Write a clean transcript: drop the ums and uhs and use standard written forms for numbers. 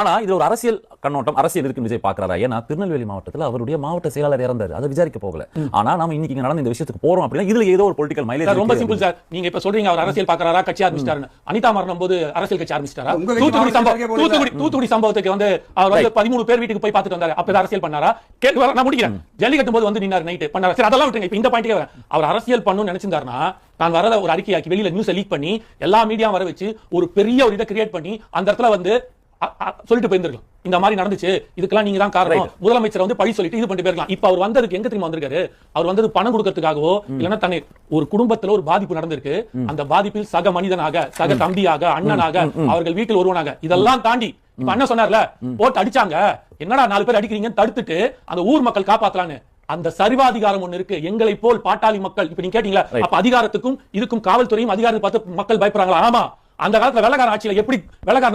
ஆனா இது ஒரு அரசியல் கண்ணோட்டம், அரசியல் இருக்கு விஜய் பாக்குறாரா? ஏன்னா திருநெல்வேலி மாவட்டத்தில் அவருடைய மாவட்ட செயலாளர் இறந்தாரு, அதை விசாரிக்க போகல. ஆனா நாம இன்னைக்கு நடந்த இந்த விஷயத்துக்கு போறோம் அப்படின்னா இதுல ஏதோ ஒரு பொலிட்டிக்கல் மைலேஜ். ரொம்ப சிம்பிள் சார். நீங்க இப்ப சொல்றீங்க அவர் அரசியல் பாக்குறாரா, கட்சி ஆரம்பிச்சிட்டாருன்னு. அனிதா மரணம் போது அரசியல் கட்சி ஆரம்பிச்சிட்டாரா? தூத்துக்குடி சம்பவத்துக்கு வந்து அவர் வந்து 13 பேர் வீட்டுக்கு போய் பார்த்துட்டு வந்தாரு, அப்ப அரசியல் பண்ணாரா? நான் முடிக்கிறேன். ஜல்லிக்கட்டு போது வந்து நின்னாரு நைட் பண்ணாரு. சரி அதெல்லாம் விட்டுங்க. இப்ப இந்த பாயிண்ட்க்கு வரேன். அவர் அரசியல் பண்ணணும்னு நினைச்சிருந்தாருன்னா நான் வரத ஒரு அறிக்கையாக்கி வெளியில நியூஸ் லீக் பண்ணி எல்லா மீடியா வர வச்சு ஒரு பெரிய ஒரு இதை கிரியேட் பண்ணி அந்த இடத்துல வந்து சொல்லிட்டு போயிருந்திருக்கலாம். இந்த மாதிரி நடந்துச்சு, இதுக்கெல்லாம் நீங்க தான் காரணம், முதலமைச்சர் வந்து பழி சொல்லிட்டு இது பண்ணிட்டு போயிருக்கலாம். இப்ப அவர் வந்ததுக்கு எங்க தெரியுமா வந்திருக்காரு? அவர் வந்தது பணம் கொடுக்கறதுக்காகவோ இல்லைன்னா தன்னை ஒரு குடும்பத்துல ஒரு பாதிப்பு நடந்திருக்கு, அந்த பாதிப்பில் சக மனிதனாக, சக தம்பியாக, அண்ணனாக, அவர்கள் வீட்டில் ஒருவனாக, இதெல்லாம் தாண்டி இப்ப அண்ணன் சொன்னார்ல, போட்டு அடிச்சாங்க, என்னடா 4 பேர் அடிக்கிறீங்கன்னு தடுத்துட்டு அந்த ஊர் மக்கள் காப்பாத்தலான்னு அந்த சரிவாதிகாரம் ஒண்ணு இருக்கு. எங்களை போல் பாட்டாளி மக்கள் இப்ப நீங்க கேட்டீங்களா, அப்ப அதிகாரத்துக்கும் இதுக்கும் காவல்துறையும் அதிகாரத்தை பார்த்து மக்கள் பயப்படுறாங்களா? ஆமா, அந்த காலத்துல வெள்ளக்கார ஆட்சியில எப்படி வெள்ளக்காரன்